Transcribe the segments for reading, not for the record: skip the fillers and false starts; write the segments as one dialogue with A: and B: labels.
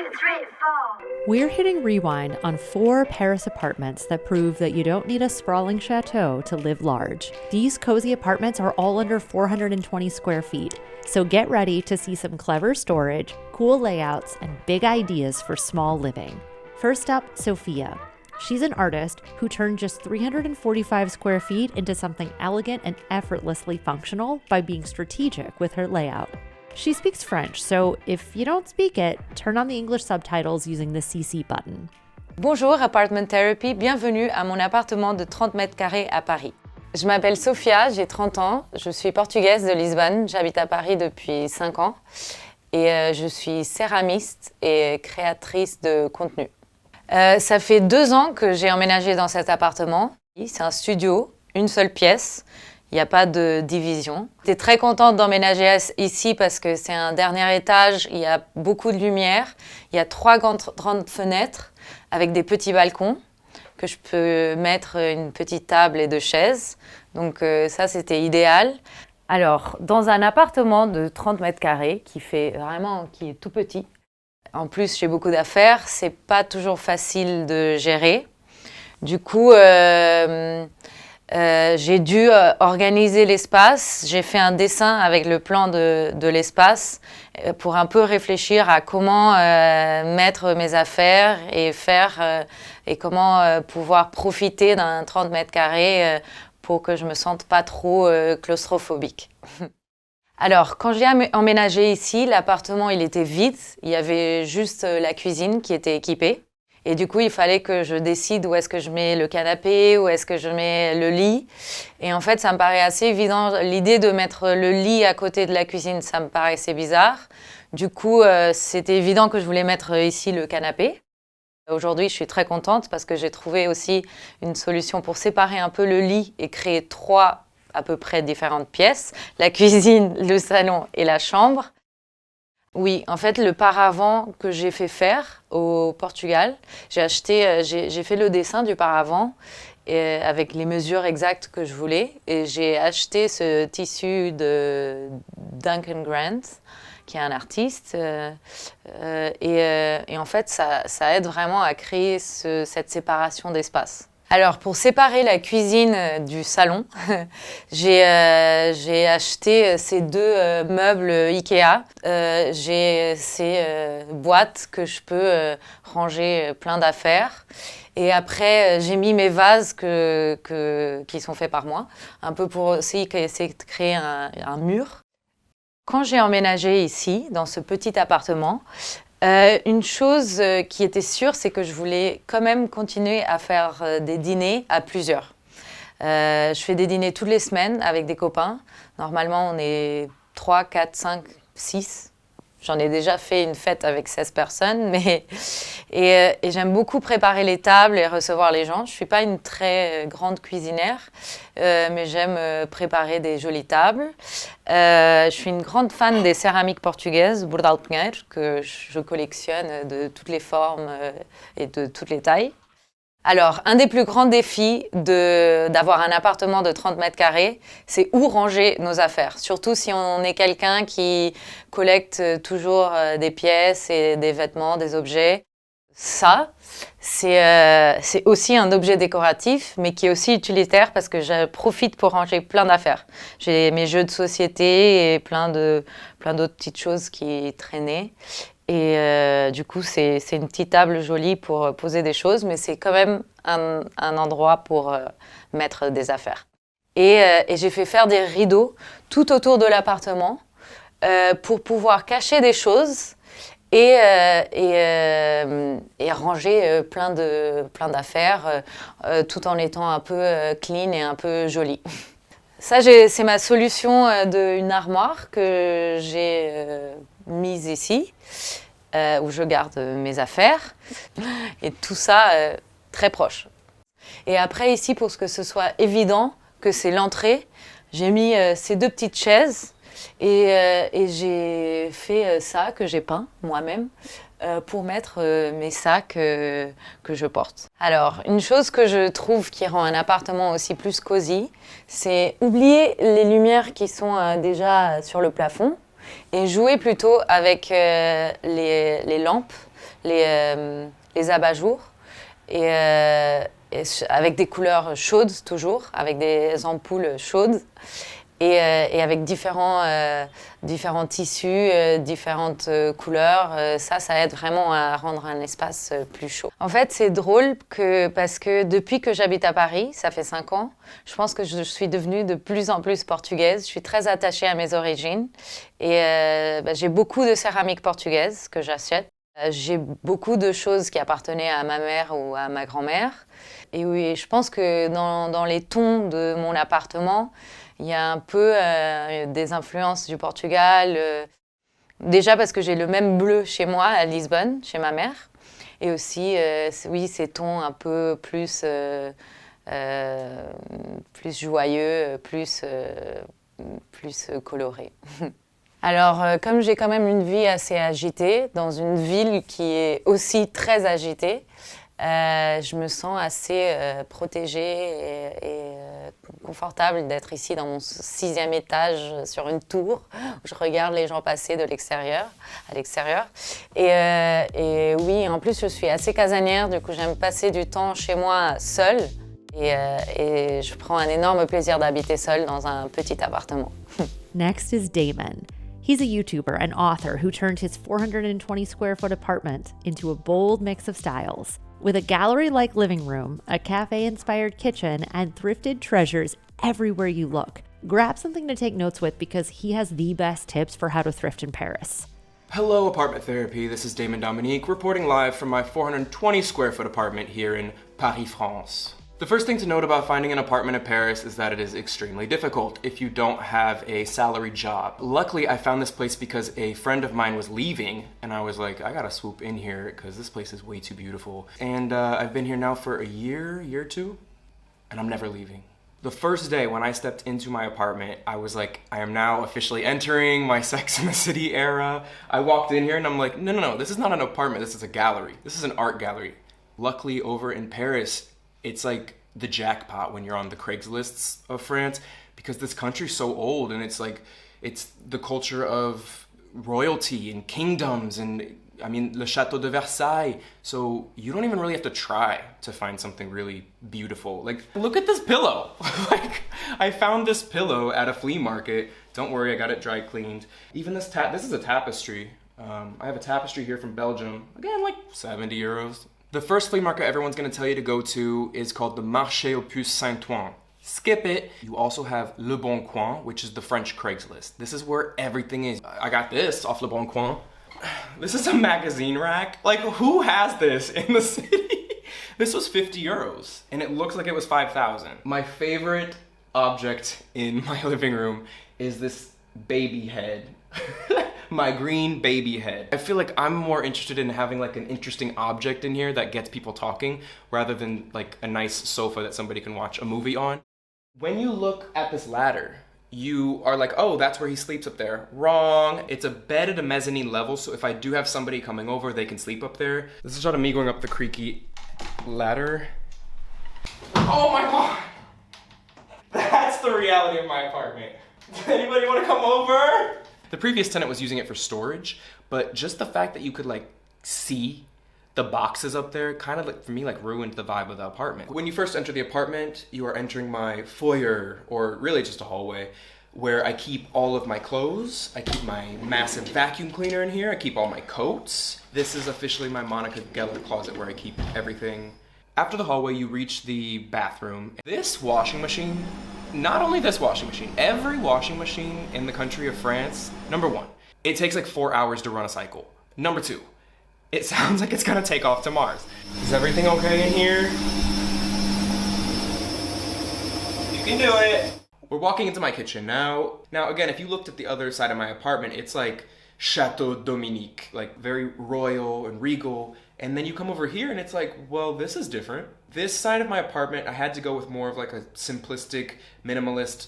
A: 4.
B: We're hitting rewind on 4 Paris apartments that prove that you don't need a sprawling chateau to live large. These cozy apartments are all under 420 square feet, so get ready to see some clever storage, cool layouts, and big ideas for small living. First up, Sofia. She's an artist who turned just 345 square feet into something elegant and effortlessly functional by being strategic with her layout. She speaks French, so if you don't speak it, turn on the English subtitles using the CC button.
C: Bonjour Apartment Therapy, bienvenue à mon appartement de 30 mètres carrés à Paris. Je m'appelle Sofia, j'ai 30 ans, je suis portugaise de Lisbonne, j'habite à Paris depuis 5 ans et je suis céramiste et créatrice de contenu. Ça fait 2 ans que j'ai emménagé dans cet appartement. C'est un studio, une seule pièce. Il n'y a pas de division. J'étais très contente d'emménager ici parce que c'est un dernier étage, il y a beaucoup de lumière, il y a 3 grandes fenêtres avec des petits balcons que je peux mettre une petite table et 2 chaises. Donc ça, c'était idéal. Alors, dans un appartement de 30 mètres carrés qui est tout petit, en plus j'ai beaucoup d'affaires, c'est pas toujours facile de gérer. Du coup, j'ai dû organiser l'espace. J'ai fait un dessin avec le plan de l'espace pour un peu réfléchir à comment mettre mes affaires et comment pouvoir profiter d'un 30 mètres carrés pour que je me sente pas trop claustrophobique. Alors, quand j'ai emménagé ici, l'appartement il était vide. Il y avait juste la cuisine qui était équipée. Et du coup, il fallait que je décide où est-ce que je mets le canapé, où est-ce que je mets le lit. Et en fait, ça me paraît assez évident. L'idée de mettre le lit à côté de la cuisine, ça me paraissait bizarre. Du coup, c'était évident que je voulais mettre ici le canapé. Aujourd'hui, je suis très contente parce que j'ai trouvé aussi une solution pour séparer un peu le lit et créer 3 à peu près différentes pièces. La cuisine, le salon et la chambre. Oui, en fait, le paravent que j'ai fait faire au Portugal, j'ai fait le dessin du paravent avec les mesures exactes que je voulais et j'ai acheté ce tissu de Duncan Grant, qui est un artiste, et en fait, ça aide vraiment à créer cette séparation d'espace. Alors, pour séparer la cuisine du salon, j'ai acheté ces 2 meubles Ikea. J'ai ces boîtes que je peux ranger plein d'affaires. Et après, j'ai mis mes vases qui sont faits par moi, un peu pour aussi essayer de créer un mur. Quand j'ai emménagé ici, dans ce petit appartement, une chose qui était sûre, c'est que je voulais quand même continuer à faire des dîners à plusieurs. Je fais des dîners toutes les semaines avec des copains. Normalement, on est 3, 4, 5, 6. J'en ai déjà fait une fête avec 16 personnes, et j'aime beaucoup préparer les tables et recevoir les gens. Je ne suis pas une très grande cuisinière, mais j'aime préparer des jolies tables. Je suis une grande fan des céramiques portugaises, Bordal Pinheiro, que je collectionne de toutes les formes et de toutes les tailles. Alors, un des plus grands défis d'avoir un appartement de 30 mètres carrés, c'est où ranger nos affaires. Surtout si on est quelqu'un qui collecte toujours des pièces et des vêtements, des objets. Ça, c'est aussi un objet décoratif, mais qui est aussi utilitaire parce que je profite pour ranger plein d'affaires. J'ai mes jeux de société et plein d'autres petites choses qui traînaient. Et du coup, c'est une petite table jolie pour poser des choses, mais c'est quand même un endroit pour mettre des affaires. Et j'ai fait faire des rideaux tout autour de l'appartement pour pouvoir cacher des choses et ranger plein d'affaires tout en étant un peu clean et un peu jolie. Ça, c'est ma solution d'une armoire que j'ai mise ici, où je garde mes affaires, et tout ça très proche. Et après, ici, pour que ce soit évident que c'est l'entrée, j'ai mis ces 2 petites chaises, et j'ai fait ça que j'ai peint moi-même pour mettre mes sacs que je porte. Alors, une chose que je trouve qui rend un appartement aussi plus cosy, c'est oublier les lumières qui sont déjà sur le plafond et jouer plutôt avec les lampes, les abat-jours. Et avec des couleurs chaudes toujours, avec des ampoules chaudes et avec différents tissus, différentes couleurs. Ça aide vraiment à rendre un espace plus chaud. En fait, c'est drôle parce que depuis que j'habite à Paris, ça fait 5 ans, je pense que je suis devenue de plus en plus portugaise. Je suis très attachée à mes origines et j'ai beaucoup de céramique portugaise que j'achète. J'ai beaucoup de choses qui appartenaient à ma mère ou à ma grand-mère. Et oui, je pense que dans les tons de mon appartement, il y a un peu des influences du Portugal. Déjà parce que j'ai le même bleu chez moi à Lisbonne, chez ma mère. Et aussi, oui, ces tons un peu plus joyeux, plus colorés. Alors, comme j'ai quand même une vie assez agitée, dans une ville qui est aussi très agitée, je me sens assez protégée et confortable d'être ici dans mon 6e étage sur une tour où je regarde les gens passer à l'extérieur. Et oui, en plus, je suis assez casanière, du coup, j'aime passer du temps chez moi seule. Et je prends un énorme plaisir d'habiter seule dans un petit appartement.
B: Next is Damon. He's a YouTuber and author who turned his 420 square foot apartment into a bold mix of styles. With a gallery-like living room, a cafe-inspired kitchen, and thrifted treasures everywhere you look. Grab something to take notes with because he has the best tips for how to thrift in Paris.
A: Hello, Apartment Therapy. This is Damon Dominique reporting live from my 420 square foot apartment here in Paris, France. The first thing to note about finding an apartment in Paris is that it is extremely difficult if you don't have a salary job. Luckily, I found this place because a friend of mine was leaving, and I was like, I gotta swoop in here because this place is way too beautiful. And I've been here now for a year or two, and I'm never leaving. The first day when I stepped into my apartment, I was like, I am now officially entering my Sex and the City era. I walked in here and I'm like, no, this is not an apartment, this is a gallery. This is an art gallery. Luckily, over in Paris, it's like the jackpot when you're on the Craigslists of France because this country's so old and it's like, it's the culture of royalty and kingdoms and I mean, Le Château de Versailles. So you don't even really have to try to find something really beautiful. Like, look at this pillow. Like, I found this pillow at a flea market. Don't worry, I got it dry cleaned. Even this is a tapestry. I have a tapestry here from Belgium. Again, like 70 euros. The first flea market everyone's gonna tell you to go to is called the Marché aux Puces Saint-Ouen. Skip it. You also have Le Bon Coin, which is the French Craigslist. This is where everything is. I got this off Le Bon Coin. This is a magazine rack. Like, who has this in the city? This was 50 euros, and it looks like it was 5,000. My favorite object in my living room is this baby head. My green baby head. I feel like I'm more interested in having like an interesting object in here that gets people talking rather than like a nice sofa that somebody can watch a movie on. When you look at this ladder, you are like, oh, that's where he sleeps up there. Wrong. It's a bed at a mezzanine level, so if I do have somebody coming over, they can sleep up there. This is a shot of me going up the creaky ladder. Oh my God! That's the reality of my apartment. Anybody want to come over? The previous tenant was using it for storage, but just the fact that you could like see the boxes up there kind of like, for me, like ruined the vibe of the apartment. When you first enter the apartment, you are entering my foyer, or really just a hallway, where I keep all of my clothes. I keep my massive vacuum cleaner in here. I keep all my coats. This is officially my Monica Geller closet where I keep everything. After the hallway, you reach the bathroom. This washing machine, not only this washing machine, every washing machine in the country of France, number one, it takes like 4 hours to run a cycle. Number two, it sounds like it's gonna take off to Mars. Is everything okay in here? You can do it. We're walking into my kitchen now. Now again, if you looked at the other side of my apartment, it's like Chateau Dominique, like very royal and regal. And then you come over here and it's like, well, this is different. This side of my apartment, I had to go with more of like a simplistic, minimalist.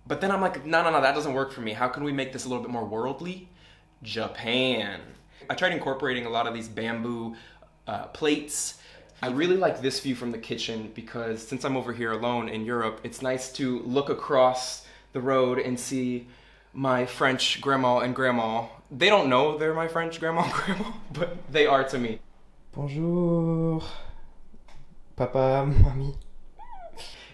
A: But then I'm like, no, that doesn't work for me. How can we make this a little bit more worldly? Japan. I tried incorporating a lot of these bamboo plates. I really like this view from the kitchen because since I'm over here alone in Europe, it's nice to look across the road and see my French grandma and grandma They don't know they're my French grandma and grandma, but they are to me. Bonjour, papa, mommy.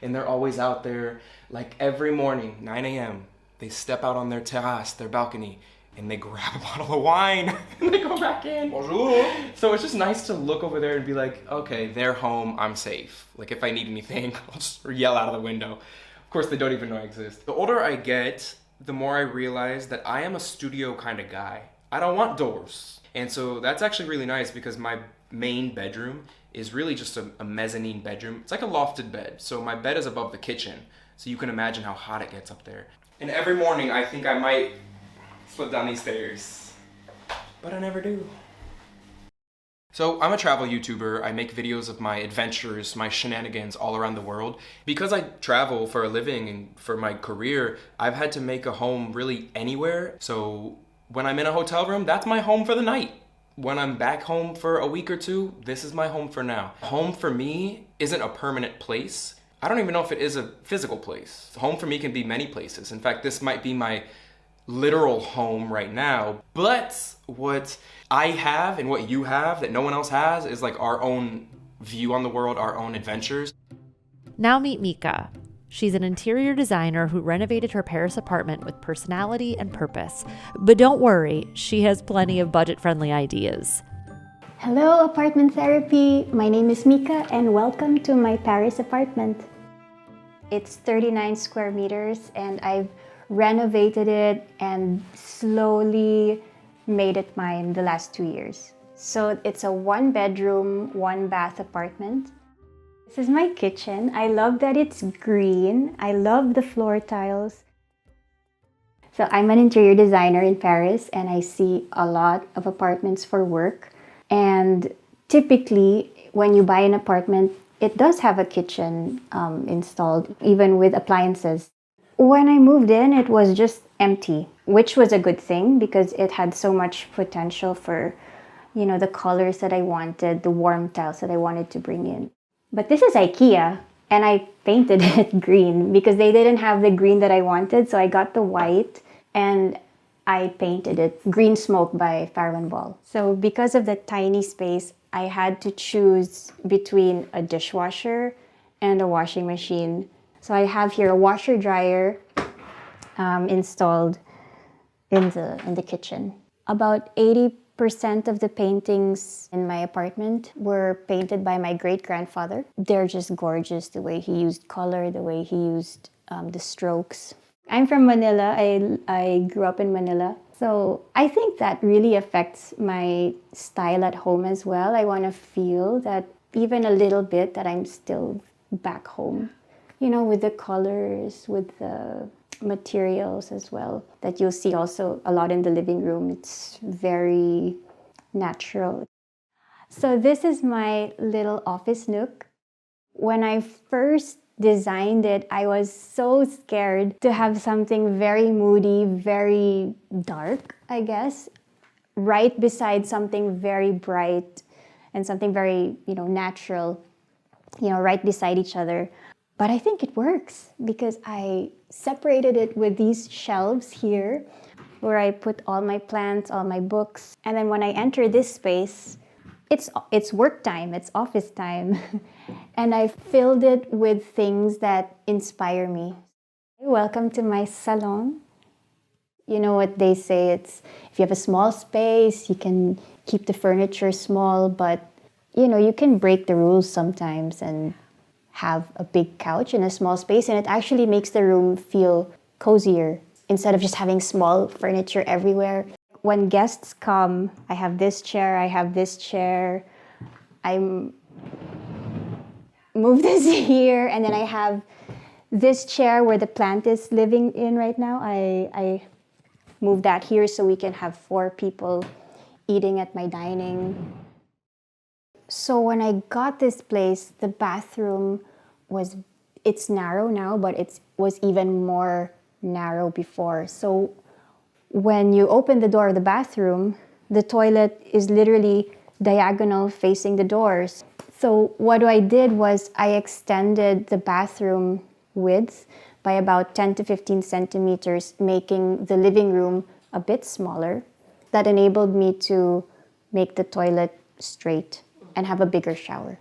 A: And they're always out there, like every morning, 9 a.m., they step out on their terrace, their balcony, and they grab a bottle of wine and they go back in. Bonjour. So it's just nice to look over there and be like, okay, they're home, I'm safe. Like if I need anything, I'll just yell out of the window. Of course, they don't even know I exist. The older I get, the more I realize that I am a studio kind of guy. I don't want doors. And so that's actually really nice because my main bedroom is really just a mezzanine bedroom. It's like a lofted bed. So my bed is above the kitchen. So you can imagine how hot it gets up there. And every morning I think I might slip down these stairs, but I never do. So I'm a travel YouTuber. I make videos of my adventures, my shenanigans all around the world. Because I travel for a living and for my career, I've had to make a home really anywhere. So when I'm in a hotel room, that's my home for the night. When I'm back home for a week or two, this is my home for now. Home for me isn't a permanent place. I don't even know if it is a physical place. Home for me can be many places. In fact, this might be my literal home right now. But what I have and what you have that no one else has is like our own view on the world, our own adventures.
B: Now meet Mika. She's an interior designer who renovated her Paris apartment with personality and purpose. But don't worry, she has plenty of budget-friendly ideas.
D: Hello, apartment therapy. My name is Mika and welcome to my Paris apartment. It's 39 square meters and I've renovated it and slowly made it mine the last 2 years. So it's a 1-bedroom, 1-bath apartment. This is my kitchen. I love that it's green. I love the floor tiles. So I'm an interior designer in Paris and I see a lot of apartments for work. And typically, when you buy an apartment, it does have a kitchen installed, even with appliances. When I moved in, it was just empty, which was a good thing because it had so much potential for, the colors that I wanted, the warm tiles that I wanted to bring in. But this is IKEA, and I painted it green because they didn't have the green that I wanted, so I got the white and I painted it green smoke by Farrow & Ball. So because of the tiny space, I had to choose between a dishwasher and a washing machine. So I have here a washer dryer installed in the kitchen. About 80% of the paintings in my apartment were painted by my great-grandfather. They're just gorgeous, the way he used color, the way he used the strokes. I'm from Manila. I grew up in Manila. So I think that really affects my style at home as well. I want to feel that even a little bit that I'm still back home. With the colors, with the materials as well, that you'll see also a lot in the living room. It's very natural. So this is my little office nook. When I first designed it, I was so scared to have something very moody, very dark, I guess, right beside something very bright and something very, natural, right beside each other. But I think it works because I separated it with these shelves here where I put all my plants, all my books. And then when I enter this space, it's work time, it's office time. And I filled it with things that inspire me. Welcome to my salon. You know what they say, it's if you have a small space, you can keep the furniture small, but you can break the rules sometimes and have a big couch in a small space, and it actually makes the room feel cozier instead of just having small furniture everywhere. When guests come, I have this chair, I have this chair. I move this here, and then I have this chair where the plant is living in right now. I move that here so we can have 4 people eating at my dining. So when I got this place, the bathroom it's narrow now, but it was even more narrow before. So when you open the door of the bathroom, the toilet is literally diagonal facing the doors. So what I did was I extended the bathroom width by about 10 to 15 centimeters, making the living room a bit smaller. that enabled me to make the toilet straight and have a bigger shower.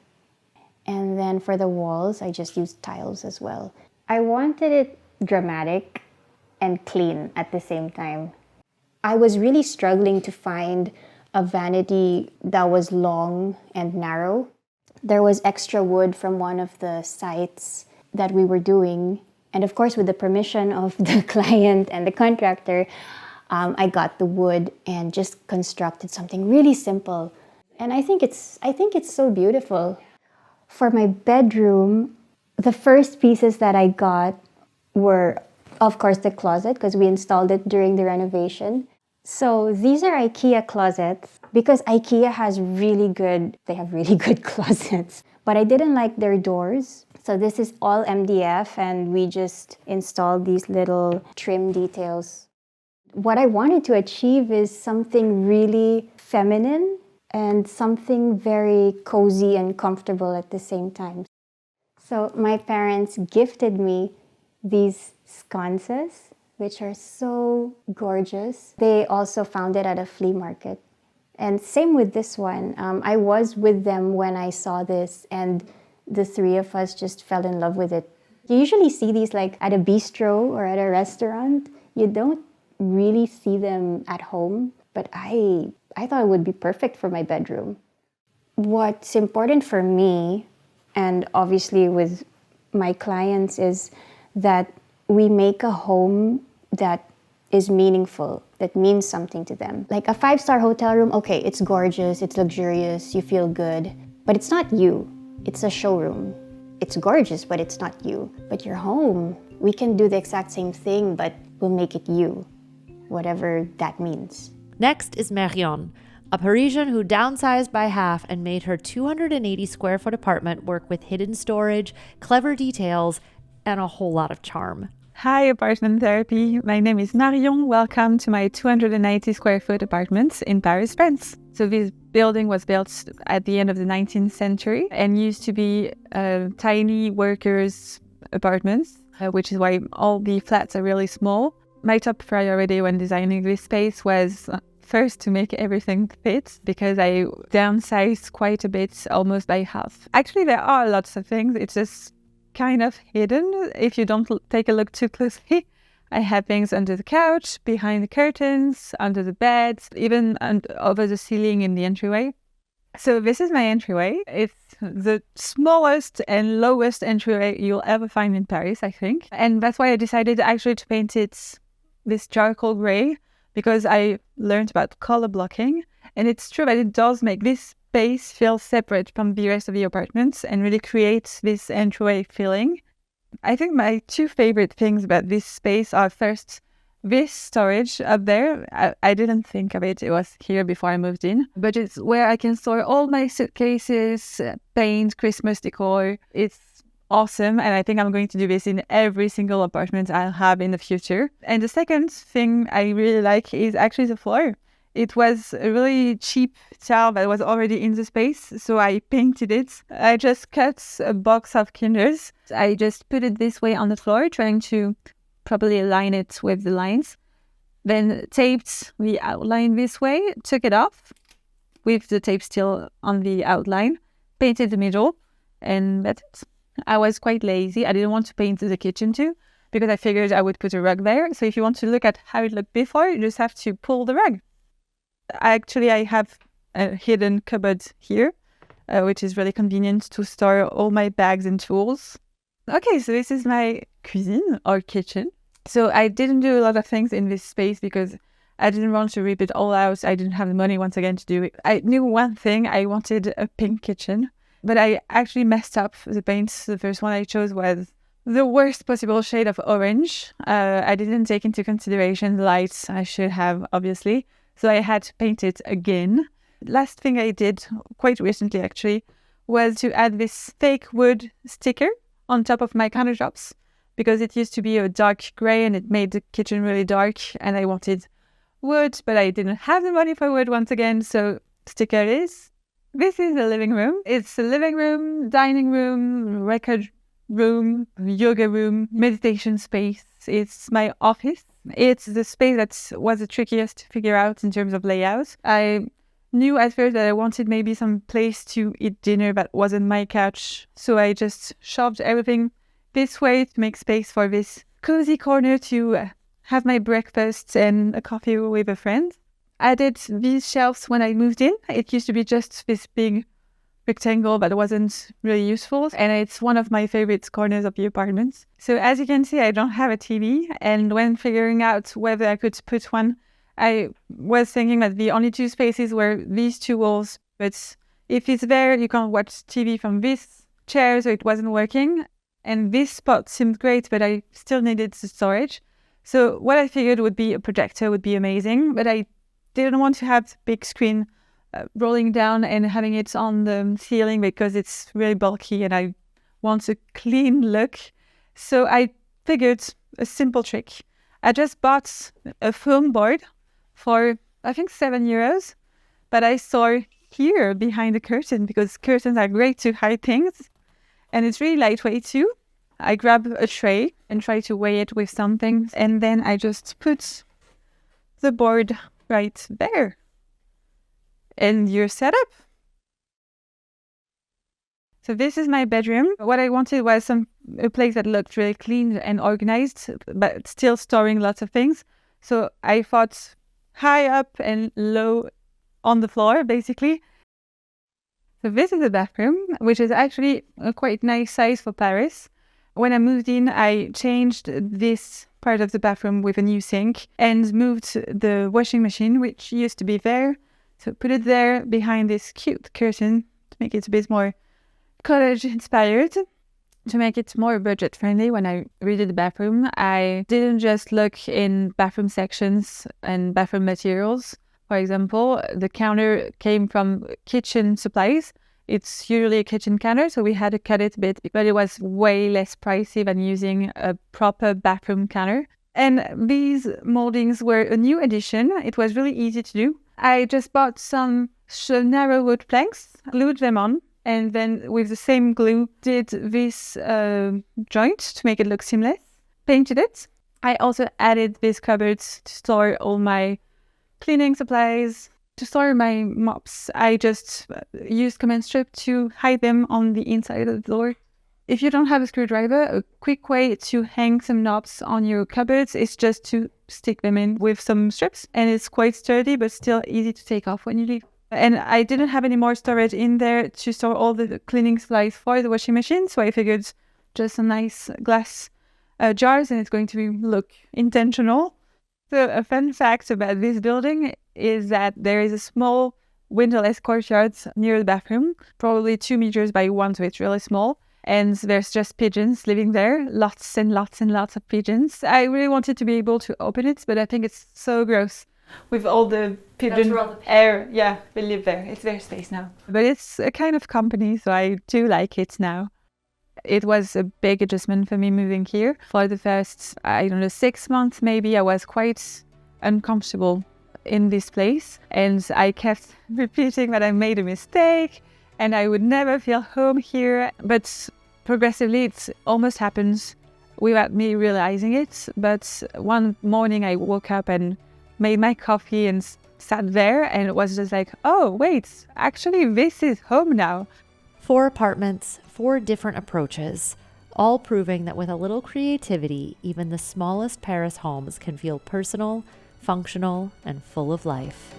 D: And then for the walls, I just used tiles as well. I wanted it dramatic and clean at the same time. I was really struggling to find a vanity that was long and narrow. There was extra wood from one of the sites that we were doing. And of course, with the permission of the client and the contractor, I got the wood and just constructed something really simple. And I think it's so beautiful. For my bedroom, the first pieces that I got were, of course, the closet, because we installed it during the renovation. So these are IKEA closets because IKEA has really good closets. But I didn't like their doors. So this is all MDF, and we just installed these little trim details. What I wanted to achieve is something really feminine and something very cozy and comfortable at the same time. So my parents gifted me these sconces, which are so gorgeous. They also found it at a flea market. And same with this one. I was with them when I saw this, and the three of us just fell in love with it. You usually see these like at a bistro or at a restaurant. You don't really see them at home, but I thought it would be perfect for my bedroom. What's important for me, and obviously with my clients, is that we make a home that is meaningful, that means something to them. Like a 5-star hotel room, okay, it's gorgeous, it's luxurious, you feel good, but it's not you. It's a showroom. It's gorgeous, but it's not you. But your home, we can do the exact same thing, but we'll make it you, whatever that means.
B: Next is Marion, a Parisian who downsized by half and made her 280 square foot apartment work with hidden storage, clever details, and a whole lot of charm.
E: Hi, Apartment Therapy. My name is Marion. Welcome to my 290 square foot apartment in Paris, France. So this building was built at the end of the 19th century and used to be tiny workers' apartments, which is why all the flats are really small. My top priority when designing this space was first to make everything fit, because I downsized quite a bit, almost by half. Actually, there are lots of things. It's just kind of hidden if you don't take a look too closely. I have things under the couch, behind the curtains, under the bed, even over the ceiling in the entryway. So this is my entryway. It's the smallest and lowest entryway you'll ever find in Paris, I think. And that's why I decided actually to paint it this charcoal gray, because I learned about color blocking. And it's true that it does make this space feel separate from the rest of the apartment and really create this entryway feeling. I think my two favorite things about this space are, first, this storage up there. I didn't think of it. It was here before I moved in. But it's where I can store all my suitcases, paint, Christmas decor. It's awesome. And I think I'm going to do this in every single apartment I'll have in the future. And the second thing I really like is actually the floor. It was a really cheap tile that was already in the space, so I painted it. I just cut a box of Kinders. I just put it this way on the floor, trying to properly align it with the lines. Then taped the outline this way, took it off with the tape still on the outline, painted the middle, and that's it. I was quite lazy. I didn't want to paint the kitchen too, because I figured I would put a rug there. So if you want to look at how it looked before, you just have to pull the rug. Actually, I have a hidden cupboard here, which is really convenient to store all my bags and tools. Okay, so this is my cuisine or kitchen. So I didn't do a lot of things in this space because I didn't want to rip it all out. I didn't have the money once again to do it. I knew one thing, I wanted a pink kitchen, but I actually messed up the paints. The first one I chose was the worst possible shade of orange. I didn't take into consideration the lights. I should have, obviously. So I had to paint it again. Last thing I did, quite recently actually, was to add this fake wood sticker on top of my countertops, because it used to be a dark grey and it made the kitchen really dark, and I wanted wood, but I didn't have the money for wood once again, so sticker it is. This is the living room. It's a living room, dining room, record room, yoga room, meditation space. It's my office. It's the space that was the trickiest to figure out in terms of layout. I knew at first that I wanted maybe some place to eat dinner that wasn't my couch. So I just shoved everything this way to make space for this cozy corner to have my breakfast and a coffee with a friend. I added these shelves when I moved in. It used to be just this big rectangle that wasn't really useful, and it's one of my favorite corners of the apartment. So as you can see, I don't have a TV, and when figuring out whether I could put one, I was thinking that the only two spaces were these two walls, but if it's there, you can't watch TV from this chair, so it wasn't working. And this spot seemed great, but I still needed the storage. So what I figured would be a projector would be amazing, but I didn't want to have the big screen rolling down and having it on the ceiling because it's really bulky and I want a clean look. So I figured a simple trick. I just bought a foam board for, I think, €7, but I saw here behind the curtain because curtains are great to hide things and it's really lightweight too. I grab a tray and try to weigh it with something, and then I just put the board right there. And you're set up. So this is my bedroom. What I wanted was a place that looked really clean and organized, but still storing lots of things. So I thought high up and low on the floor, basically. So this is the bathroom, which is actually a quite nice size for Paris. When I moved in, I changed this part of the bathroom with a new sink and moved the washing machine, which used to be there. So put it there behind this cute curtain to make it a bit more cottage inspired, to make it more budget friendly. When I redid the bathroom, I didn't just look in bathroom sections and bathroom materials. For example, the counter came from kitchen supplies. It's usually a kitchen counter, so we had to cut it a bit, but it was way less pricey than using a proper bathroom counter. And these moldings were a new addition. It was really easy to do. I just bought some narrow wood planks, glued them on, and then with the same glue did this joint to make it look seamless, painted it. I also added these cupboards to store all my cleaning supplies, to store my mops. I just used command strip to hide them on the inside of the door. If you don't have a screwdriver, a quick way to hang some knobs on your cupboards is just to stick them in with some strips, and it's quite sturdy but still easy to take off when you leave. And I didn't have any more storage in there to store all the cleaning supplies for the washing machine, so I figured just some nice glass jars, and it's going to look intentional. So a fun fact about this building is that there is a small windowless courtyard near the bathroom, probably 2 meters by 1, so it's really small. And there's just pigeons living there, lots and lots and lots of pigeons. I really wanted to be able to open it, but I think it's so gross with all the pigeon air. Yeah, they live there. It's their space now. But it's a kind of company, so I do like it now. It was a big adjustment for me moving here. For the first, 6 months maybe, I was quite uncomfortable in this place. And I kept repeating that I made a mistake and I would never feel home here. But progressively, it almost happens without me realizing it. But one morning I woke up and made my coffee and sat there, and it was just like, oh, wait, actually, this is home now.
B: 4 apartments, 4 different approaches, all proving that with a little creativity, even the smallest Paris homes can feel personal, functional, and full of life.